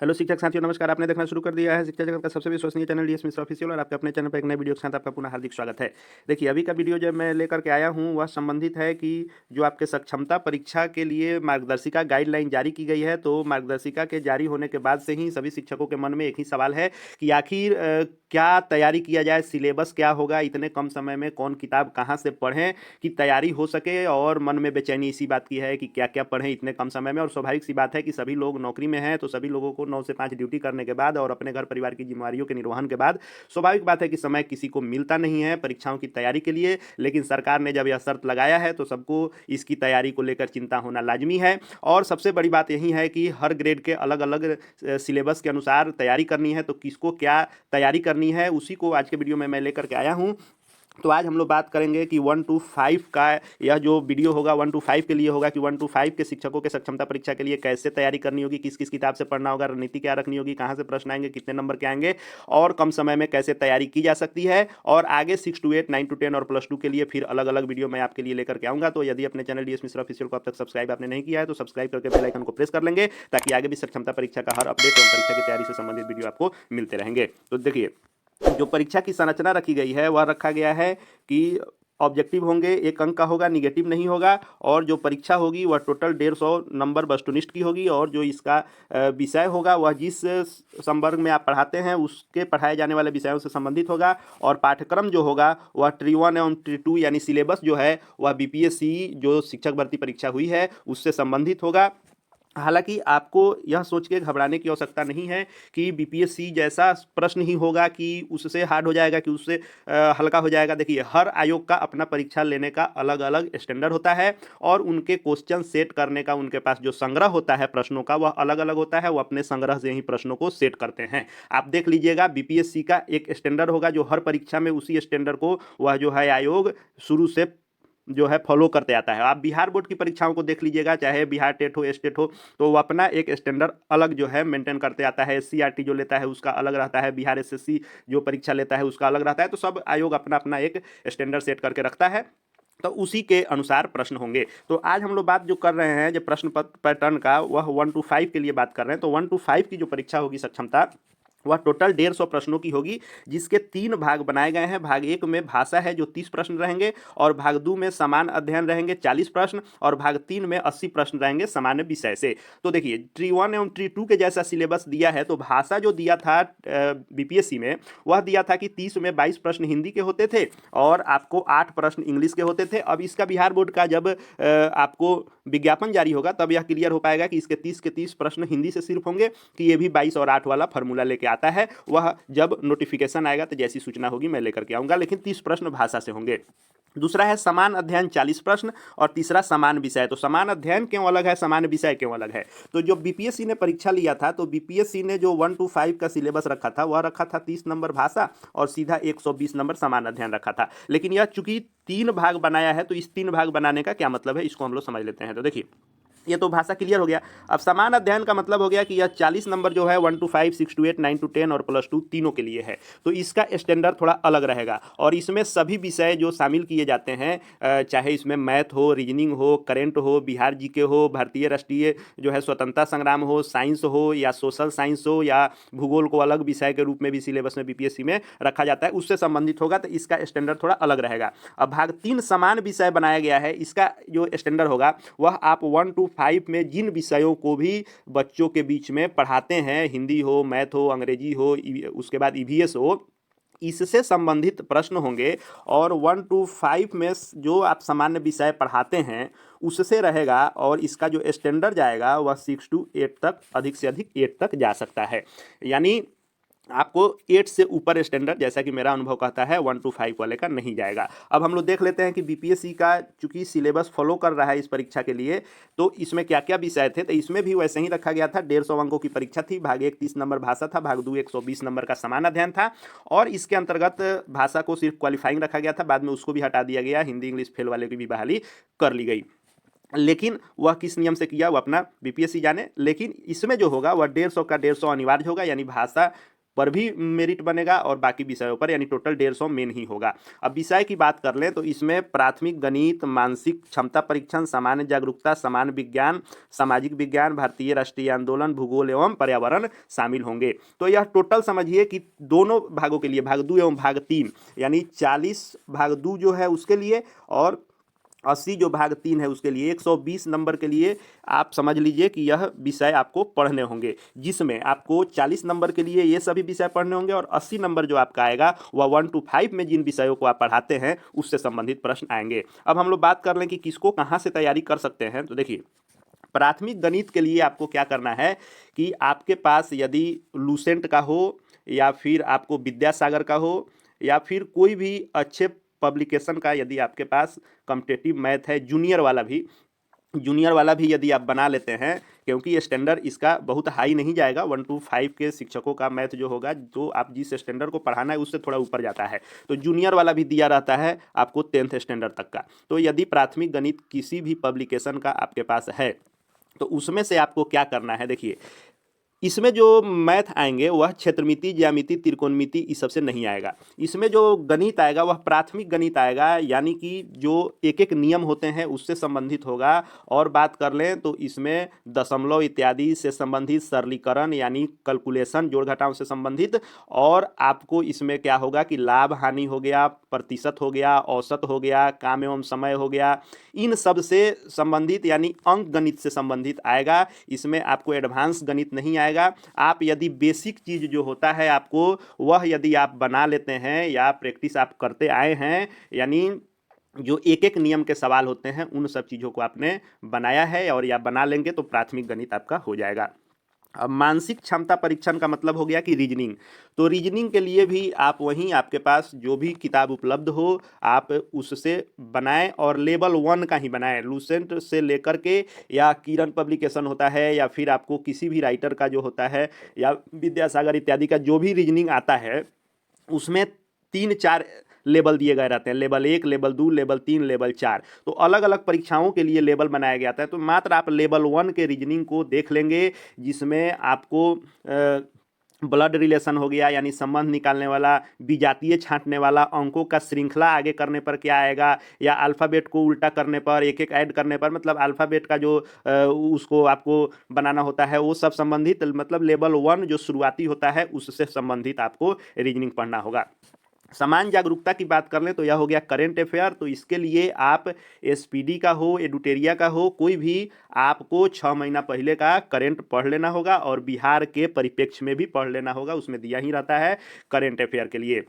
Hello शिक्षक साथियों, नमस्कार। आपने देखना शुरू कर दिया है शिक्षा जगत का सबसे विश्वसनीय चैनल डीएस मिश्रा ऑफिशियल और आपके अपने चैनल पर एक नए वीडियो के साथ आपका पुनः हार्दिक स्वागत है। देखिए, अभी का वीडियो जो मैं लेकर के आया हूं वह संबंधित है कि जो आपके सक्षमता परीक्षा के लिए मार्गदर्शिका गाइडलाइन जारी की गई है, तो मार्गदर्शिका के जारी होने के बाद से ही सभी शिक्षकों के मन में एक ही सवाल है कि आखिर क्या तैयारी किया जाए, सिलेबस क्या होगा, इतने कम समय में कौन किताब कहाँ से पढ़ें कि तैयारी हो सके। और मन में बेचैनी इसी बात की है कि क्या क्या पढ़ें इतने कम समय में। और स्वाभाविक सी बात है कि सभी लोग नौकरी में हैं, तो सभी लोगों को 9 से 5 ड्यूटी करने के बाद और अपने घर परिवार की जिम्मेदारियों के निर्वहन के बाद स्वाभाविक बात है कि समय किसी को मिलता नहीं है परीक्षाओं की तैयारी के लिए। लेकिन सरकार ने जब यह शर्त लगाया है तो सबको इसकी तैयारी को लेकर चिंता होना लाजमी है। और सबसे बड़ी बात यही है कि हर ग्रेड के अलग अलग सिलेबस के अनुसार तैयारी करनी है, तो किसको क्या तैयारी करनी है उसी को आज के वीडियो में मैं लेकर के आया हूँ। तो आज हम लोग बात करेंगे कि 1 to 5 का यह जो वीडियो होगा 1 to 5 के लिए होगा कि 1 to 5 के शिक्षकों के सक्षमता परीक्षा के लिए कैसे तैयारी करनी होगी, किस किस किताब से पढ़ना होगा, रणनीति क्या रखनी होगी, कहाँ से प्रश्न आएंगे, कितने नंबर के आएंगे और कम समय में कैसे तैयारी की जा सकती है। और आगे 6 to 8, 9 to 10 और +2 के लिए फिर अलग अलग वीडियो मैं आपके लिए लेकर के आऊँगा। तो यदि अपने चैनल डीएस मिश्रा ऑफिशियल को अब तक सब्सक्राइब आपने नहीं किया है तो सब्सक्राइब करके बेल आइकन को प्रेस कर लेंगे, ताकि आगे भी सक्षमता परीक्षा का हर अपडेट एवं परीक्षा की तैयारी से संबंधित वीडियो आपको मिलते रहेंगे। तो देखिए, जो परीक्षा की संरचना रखी गई है वह रखा गया है कि ऑब्जेक्टिव होंगे, 1 अंक का होगा, निगेटिव नहीं होगा। और जो परीक्षा होगी वह टोटल 150 नंबर वस्तुनिष्ठ की होगी। और जो इसका विषय होगा वह जिस संवर्ग में आप पढ़ाते हैं उसके पढ़ाए जाने वाले विषयों से संबंधित होगा। और पाठ्यक्रम जो होगा वह ट्री 1 एवं ट्री 2 यानी सिलेबस जो है वह बीपीएससी जो शिक्षक भर्ती परीक्षा हुई है उससे संबंधित होगा। हालांकि आपको यह सोच के घबराने की आवश्यकता नहीं है कि बीपीएससी जैसा प्रश्न ही होगा कि उससे हार्ड हो जाएगा, कि उससे हल्का हो जाएगा। देखिए, हर आयोग का अपना परीक्षा लेने का अलग अलग स्टैंडर्ड होता है और उनके क्वेश्चन सेट करने का उनके पास जो संग्रह होता है प्रश्नों का वह अलग अलग होता है। वो अपने संग्रह से ही प्रश्नों को सेट करते हैं। आप देख लीजिएगा, बीपीएससी का एक स्टैंडर्ड होगा जो हर परीक्षा में उसी स्टैंडर्ड को वह जो है आयोग शुरू से जो है फॉलो करते आता है। आप बिहार बोर्ड की परीक्षाओं को देख लीजिएगा, चाहे बिहार टेट हो, स्टेट हो, तो वो अपना एक स्टैंडर्ड अलग जो है मेंटेन करते आता है। एससीईआरटी जो लेता है उसका अलग रहता है, बिहार एसएससी जो परीक्षा लेता है उसका अलग रहता है। तो सब आयोग अपना अपना एक स्टैंडर्ड सेट करके रखता है, तो उसी के अनुसार प्रश्न होंगे। तो आज हम लोग बात जो कर रहे हैं जो प्रश्न पैटर्न का वह 1 to 5 के लिए बात कर रहे हैं। तो 1 to 5 की जो परीक्षा होगी सक्षमता वह टोटल 150 प्रश्नों की होगी, जिसके 3 भाग बनाए गए हैं। भाग 1 में भाषा है जो 30 प्रश्न रहेंगे, और भाग 2 में समान अध्ययन रहेंगे 40 प्रश्न, और भाग 3 में 80 प्रश्न रहेंगे सामान्य विषय से। तो देखिए, ट्री 1 एवं ट्री 2 के जैसा सिलेबस दिया है। तो भाषा जो दिया था बीपीएससी में वह दिया था कि 30 में 22 प्रश्न हिंदी के होते थे और आपको 8 प्रश्न इंग्लिश के होते थे। अब इसका बिहार बोर्ड का जब आपको विज्ञापन जारी होगा तब यह क्लियर हो पाएगा कि इसके 30 के 30 प्रश्न हिंदी से सिर्फ होंगे कि ये भी 22 और 8 वाला फॉर्मूला लेके आता है। वह जब नोटिफिकेशन आएगा तो जैसी सूचना होगी मैं लेकर के आऊंगा, लेकिन 30 प्रश्न भाषा से होंगे। दूसरा है समान अध्ययन 40 प्रश्न, और तीसरा समान विषय। तो समान अध्ययन क्यों अलग है, समान विषय क्यों अलग है? तो जो बीपीएससी ने परीक्षा लिया था तो बीपीएससी ने जो 1 to 5 का सिलेबस रखा था वह रखा था 30 नंबर भाषा और सीधा 120 नंबर समान अध्ययन रखा था। लेकिन यह चूंकि 3 भाग बनाया है तो इस 3 भाग बनाने का क्या मतलब है इसको हम लोग समझ लेते हैं। तो देखिए, ये तो भाषा क्लियर हो गया। अब समान अध्ययन का मतलब हो गया कि यह 40 नंबर जो है 1 to 5, 6 to 8, 9 to 10 और +2 तीनों के लिए है। तो इसका स्टैंडर्ड थोड़ा अलग रहेगा और इसमें सभी विषय जो शामिल किए जाते हैं, चाहे इसमें मैथ हो, रीजनिंग हो, करेंट हो, बिहार जीके हो, भारतीय राष्ट्रीय जो है स्वतंत्रता संग्राम हो, साइंस हो या सोशल साइंस हो या भूगोल को अलग विषय के रूप में भी सिलेबस में बीपीएससी में रखा जाता है, उससे संबंधित होगा। तो इसका स्टैंडर्ड थोड़ा अलग रहेगा। अब भाग 3 समान विषय बनाया गया है, इसका जो स्टैंडर्ड होगा वह आप 1 to 5 में जिन विषयों को भी बच्चों के बीच में पढ़ाते हैं, हिंदी हो, मैथ हो, अंग्रेजी हो, उसके बाद ईवीएस हो, इससे संबंधित प्रश्न होंगे। और 1 to 5 में जो आप सामान्य विषय पढ़ाते हैं उससे रहेगा, और इसका जो स्टैंडर्ड जाएगा वह 6 to 8 तक, अधिक से अधिक 8 तक जा सकता है। यानी आपको 8 से ऊपर स्टैंडर्ड, जैसा कि मेरा अनुभव कहता है, 1 to 5 वाले का नहीं जाएगा। अब हम लोग देख लेते हैं कि बीपीएससी का चूंकि सिलेबस फॉलो कर रहा है इस परीक्षा के लिए, तो इसमें क्या क्या विषय थे। तो इसमें भी वैसे ही रखा गया था। 150 अंकों की परीक्षा थी। भाग 1 30 नंबर भाषा था, भाग 2 120 नंबर का समान अध्ययन था, और इसके अंतर्गत भाषा को सिर्फ क्वालिफाइंग रखा गया था। बाद में उसको भी हटा दिया गया, हिंदी इंग्लिश फेल वाले की भी बहाली कर ली गई। लेकिन वह किस नियम से किया वो अपना बीपीएससी जाने। लेकिन इसमें जो होगा वह 150 का 150 अनिवार्य होगा, यानी भाषा पर भी मेरिट बनेगा और बाकी विषयों पर, यानी टोटल 150 मेन ही होगा। अब विषय की बात कर लें तो इसमें प्राथमिक गणित, मानसिक क्षमता परीक्षण, सामान्य जागरूकता, सामान्य विज्ञान, सामाजिक विज्ञान, भारतीय राष्ट्रीय आंदोलन, भूगोल एवं पर्यावरण शामिल होंगे। तो यह टोटल समझिए कि दोनों भागों के लिए, भाग 2 एवं भाग 3, यानी 40 भाग 2 जो है उसके लिए और 80 जो भाग 3 है उसके लिए 120 नंबर के लिए आप समझ लीजिए कि यह विषय आपको पढ़ने होंगे, जिसमें आपको 40 नंबर के लिए ये सभी विषय पढ़ने होंगे और 80 नंबर जो आपका आएगा वह 1 to 5 में जिन विषयों को आप पढ़ाते हैं उससे संबंधित प्रश्न आएंगे। अब हम लोग बात कर लें कि किसको कहाँ से तैयारी कर सकते हैं। तो देखिए, प्राथमिक गणित के लिए आपको क्या करना है कि आपके पास यदि लूसेंट का हो या फिर आपको विद्यासागर का हो या फिर कोई भी अच्छे पब्लिकेशन का यदि आपके पास कॉम्पिटिटिव मैथ है, जूनियर वाला भी यदि आप बना लेते हैं, क्योंकि ये स्टैंडर्ड इसका बहुत हाई नहीं जाएगा। 1 to 5 के शिक्षकों का मैथ जो होगा, जो आप जिस स्टैंडर्ड को पढ़ाना है उससे थोड़ा ऊपर जाता है, तो जूनियर वाला भी दिया रहता है आपको 10th स्टैंडर्ड तक का। तो यदि प्राथमिक गणित किसी भी पब्लिकेशन का आपके पास है तो उसमें से आपको क्या करना है, देखिए इसमें जो मैथ आएंगे वह क्षेत्रमिति, ज्यामिति, त्रिकोणमिति इस सब से नहीं आएगा। इसमें जो गणित आएगा वह प्राथमिक गणित आएगा, यानी कि जो एक एक नियम होते हैं उससे संबंधित होगा। और बात कर लें तो इसमें दशमलव इत्यादि से संबंधित, सरलीकरण यानी कैलकुलेशन, जोड़ घटाव से संबंधित, और आपको इसमें क्या होगा कि लाभ हानि हो गया, प्रतिशत हो गया, औसत हो गया, काम एवं समय हो गया, इन सब से संबंधित यानी अंक गणित से संबंधित आएगा। इसमें आपको एडवांस गणित नहीं आएगा। आप यदि बेसिक चीज जो होता है आपको वह यदि आप बना लेते हैं या प्रैक्टिस आप करते आए हैं, यानी जो एक एक नियम के सवाल होते हैं उन सब चीज़ों को आपने बनाया है और या बना लेंगे तो प्राथमिक गणित आपका हो जाएगा। अब मानसिक क्षमता परीक्षण का मतलब हो गया कि रीजनिंग। तो रीजनिंग के लिए भी आप वहीं आपके पास जो भी किताब उपलब्ध हो आप उससे बनाएं और लेवल 1 का ही बनाएं, लूसेंट से लेकर के, या किरण पब्लिकेशन होता है या फिर आपको किसी भी राइटर का जो होता है या विद्यासागर इत्यादि का जो भी रीजनिंग आता है उसमें 3-4 लेवल दिए गए रहते हैं, लेवल 1, लेवल 2, लेवल 3, लेवल 4। तो अलग अलग परीक्षाओं के लिए लेवल बनाया गया था। तो मात्र आप लेवल 1 के रीजनिंग को देख लेंगे, जिसमें आपको ब्लड रिलेशन हो गया यानी संबंध निकालने वाला, विजातीय छांटने वाला, अंकों का श्रृंखला आगे करने पर क्या आएगा, या अल्फ़ाबेट को उल्टा करने पर, एक एक ऐड करने पर, मतलब अल्फ़ाबेट का जो उसको आपको बनाना होता है वो सब संबंधित, मतलब लेवल 1 जो शुरुआती होता है उससे संबंधित आपको रीजनिंग पढ़ना होगा। समान जागरूकता की बात कर लें तो यह हो गया करेंट अफेयर। तो इसके लिए आप एसपीडी का हो, एडुटेरिया का हो, कोई भी आपको 6 महीना पहले का करेंट पढ़ लेना होगा और बिहार के परिप्रेक्ष्य में भी पढ़ लेना होगा, उसमें दिया ही रहता है करेंट अफेयर के लिए।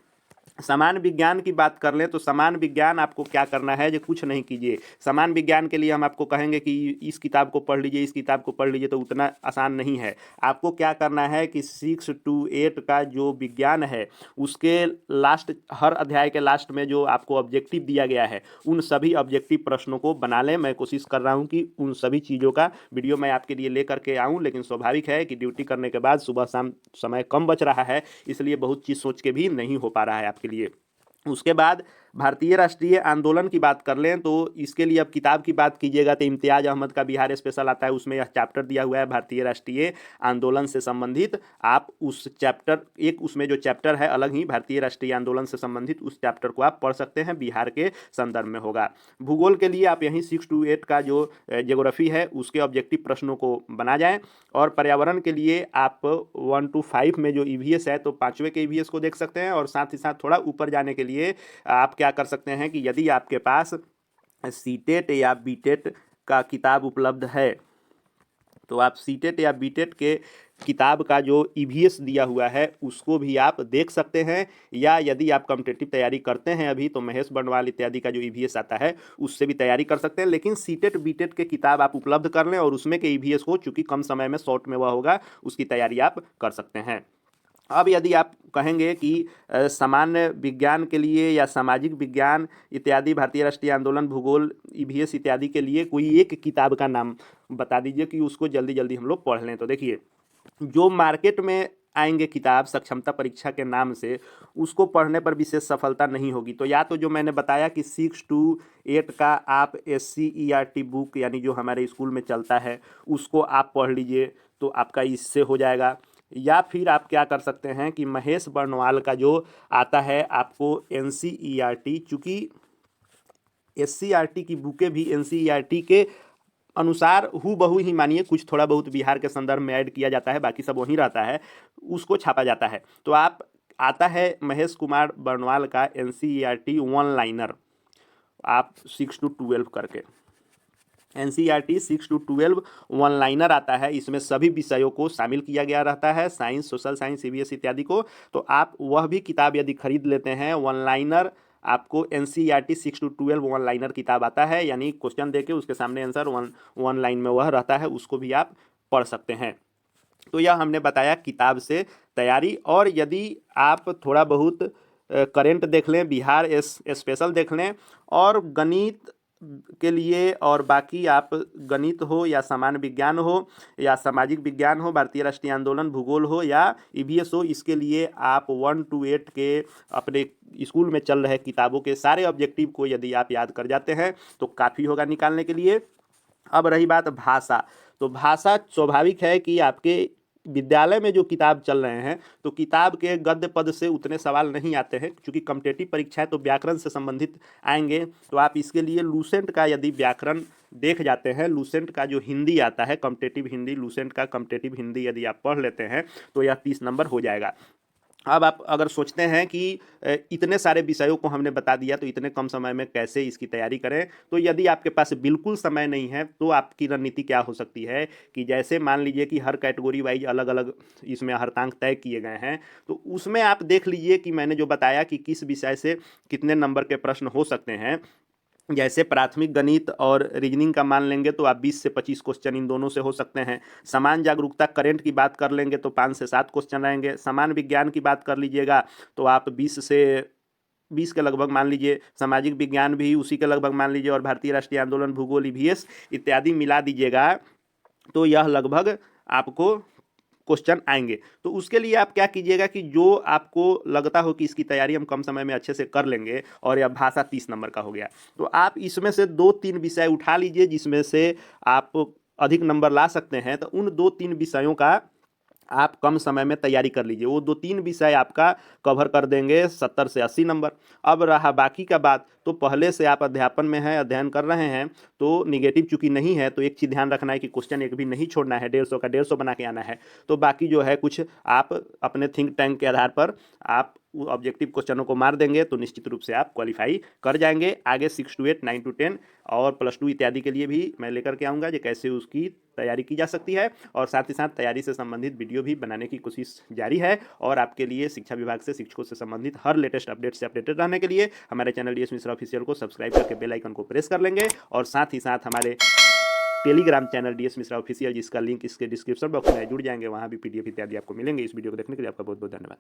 समान विज्ञान की बात कर लें तो समान विज्ञान आपको क्या करना है, जो कुछ नहीं कीजिए। समान विज्ञान के लिए हम आपको कहेंगे कि इस किताब को पढ़ लीजिए, इस किताब को पढ़ लीजिए, तो उतना आसान नहीं है। आपको क्या करना है कि 6 to 8 का जो विज्ञान है उसके लास्ट, हर अध्याय के लास्ट में जो आपको ऑब्जेक्टिव दिया गया है उन सभी ऑब्जेक्टिव प्रश्नों को बना लें। मैं कोशिश कर रहा हूँ कि उन सभी चीज़ों का वीडियो मैं आपके लिए लेकर के आऊँ, लेकिन स्वाभाविक है कि ड्यूटी करने के बाद सुबह शाम समय कम बच रहा है, इसलिए बहुत चीज़ सोच के भी नहीं हो पा रहा है आपके लिए। उसके बाद भारतीय राष्ट्रीय आंदोलन की बात कर लें तो इसके लिए अब किताब की बात कीजिएगा तो इम्तियाज अहमद का बिहार स्पेशल आता है, उसमें यह चैप्टर दिया हुआ है भारतीय राष्ट्रीय आंदोलन से संबंधित। आप उस चैप्टर, एक उसमें जो चैप्टर है अलग ही भारतीय राष्ट्रीय आंदोलन से संबंधित, उस चैप्टर को आप पढ़ सकते हैं, बिहार के संदर्भ में होगा। भूगोल के लिए आप यहीं 6 to 8 का जो ज्योग्राफी है उसके ऑब्जेक्टिव प्रश्नों को बना जाएं। और पर्यावरण के लिए आप 1 to 5 में जो ईवीएस है तो 5वें के ईवीएस को देख सकते हैं। और साथ ही साथ थोड़ा ऊपर जाने के लिए आप क्या कर सकते हैं कि यदि आपके पास सीटेट या बीटेट का किताब उपलब्ध है तो आप सीटेट या बीटेट के किताब का जो ईवीएस दिया हुआ है उसको भी आप देख सकते हैं। या यदि आप कॉम्पिटिटिव तैयारी करते हैं अभी तो महेश बंडवाल इत्यादि का जो ईवीएस आता है उससे भी तैयारी कर सकते हैं। लेकिन सीटेट बीटेट के किताब आप उपलब्ध कर लें और उसमें के ईवीएस को, चूंकि कम समय में शॉर्ट में वह होगा, उसकी तैयारी आप कर सकते हैं। अब यदि आप कहेंगे कि सामान्य विज्ञान के लिए या सामाजिक विज्ञान इत्यादि, भारतीय राष्ट्रीय आंदोलन, भूगोल, ईवीएस इत्यादि के लिए कोई एक किताब का नाम बता दीजिए कि उसको जल्दी जल्दी हम लोग पढ़ लें। तो देखिए, जो मार्केट में आएंगे किताब सक्षमता परीक्षा के नाम से, उसको पढ़ने पर विशेष सफलता नहीं होगी। तो या तो जो मैंने बताया कि 6 to 8 का आप SCERT बुक यानी जो हमारे स्कूल में चलता है उसको आप पढ़ लीजिए तो आपका इससे हो जाएगा। या फिर आप क्या कर सकते हैं कि महेश बर्णवाल का जो आता है आपको NCERT, चूँकि SCERT की बुकें भी NCERT के अनुसार हूबहू ही मानिए, कुछ थोड़ा बहुत बिहार के संदर्भ में ऐड किया जाता है, बाकी सब वहीं रहता है, उसको छापा जाता है। तो आप आता है महेश कुमार बर्णवाल का NCERT वन लाइनर, आप 6 to 12 करके NCERT 6 to 12 वन लाइनर आता है। इसमें सभी विषयों को शामिल किया गया रहता है, साइंस, सोशल साइंस, CBSE इत्यादि को। तो आप वह भी किताब यदि खरीद लेते हैं वन लाइनर, आपको NCERT 6 to 12 वन लाइनर किताब आता है, यानी क्वेश्चन देके उसके सामने आंसर वन लाइन में वह रहता है, उसको भी आप पढ़ सकते हैं। तो यह हमने बताया किताब से तैयारी। और यदि आप थोड़ा बहुत करेंट देख लें, बिहार स्पेशल देख लें, और गणित के लिए, और बाकी आप गणित हो या सामान्य विज्ञान हो या सामाजिक विज्ञान हो, भारतीय राष्ट्रीय आंदोलन, भूगोल हो या EVS हो, इसके लिए आप 1 to 8 के अपने स्कूल में चल रहे किताबों के सारे ऑब्जेक्टिव को यदि आप याद कर जाते हैं तो काफ़ी होगा निकालने के लिए। अब रही बात भाषा, तो भाषा स्वाभाविक है कि आपके विद्यालय में जो किताब चल रहे हैं तो किताब के गद्य पद से उतने सवाल नहीं आते हैं, क्योंकि कॉम्पिटिटिव परीक्षा है तो व्याकरण से संबंधित आएंगे। तो आप इसके लिए लूसेंट का यदि व्याकरण देख जाते हैं, लूसेंट का जो हिंदी आता है कॉम्पिटिटिव हिंदी, लूसेंट का कॉम्पिटिटिव हिंदी यदि आप पढ़ लेते हैं तो यह 30 नंबर हो जाएगा। अब आप अगर सोचते हैं कि इतने सारे विषयों को हमने बता दिया तो इतने कम समय में कैसे इसकी तैयारी करें, तो यदि आपके पास बिल्कुल समय नहीं है तो आपकी रणनीति क्या हो सकती है कि जैसे मान लीजिए कि हर कैटेगरी वाइज अलग अलग इसमें हर्तांक तय किए गए हैं, तो उसमें आप देख लीजिए कि मैंने जो बताया कि किस विषय से कितने नंबर के प्रश्न हो सकते हैं। जैसे प्राथमिक गणित और रीजनिंग का मान लेंगे तो आप 20 से 25 क्वेश्चन इन दोनों से हो सकते हैं। समान जागरूकता करंट की बात कर लेंगे तो 5 से 7 क्वेश्चन रहेंगे। समान विज्ञान की बात कर लीजिएगा तो आप 20 के लगभग मान लीजिए, सामाजिक विज्ञान भी उसी के लगभग मान लीजिए, और भारतीय राष्ट्रीय आंदोलन, भूगोल, EVS इत्यादि मिला दीजिएगा तो यह लगभग आपको क्वेश्चन आएंगे। तो उसके लिए आप क्या कीजिएगा कि जो आपको लगता हो कि इसकी तैयारी हम कम समय में अच्छे से कर लेंगे, और यह भाषा 30 नंबर का हो गया, तो आप इसमें से 2-3 विषय उठा लीजिए जिसमें से आप अधिक नंबर ला सकते हैं। तो उन 2-3 विषयों का आप कम समय में तैयारी कर लीजिए, वो 2-3 विषय आपका कवर कर देंगे 70 से 80 नंबर। अब रहा बाकी का बात, तो पहले से आप अध्यापन में हैं, अध्ययन कर रहे हैं, तो निगेटिव चूंकि नहीं है तो एक चीज़ ध्यान रखना है कि क्वेश्चन एक भी नहीं छोड़ना है, 150 का 150 बना के आना है। तो बाकी जो है कुछ आप अपने थिंक टैंक के आधार पर आप ऑब्जेक्टिव क्वेश्चनों को मार देंगे तो निश्चित रूप से आप क्वालिफाई कर जाएंगे। आगे 6 to 8, 9 to 10 और +2 इत्यादि के लिए भी मैं लेकर के आऊँगा कि कैसे उसकी तैयारी की जा सकती है, और साथ ही साथ तैयारी से संबंधित वीडियो भी बनाने की कोशिश जारी है। और आपके लिए शिक्षा विभाग से, शिक्षकों से संबंधित हर लेटेस्ट अपडेट से अपडेटेड रहने के लिए हमारे चैनल DS मिश्रा ऑफिशियल को सब्सक्राइब करके बेल आइकन को प्रेस कर लेंगे, और साथ ही साथ हमारे Telegram channel DS Mishra official, जिसका लिंक इसके डिस्क्रिप्शन बॉक्स में जुड़ जाएंगे, वहाँ भी PDF इत्यादि आपको मिलेंगे। इस वीडियो को देखने के लिए आपका बहुत बहुत धन्यवाद।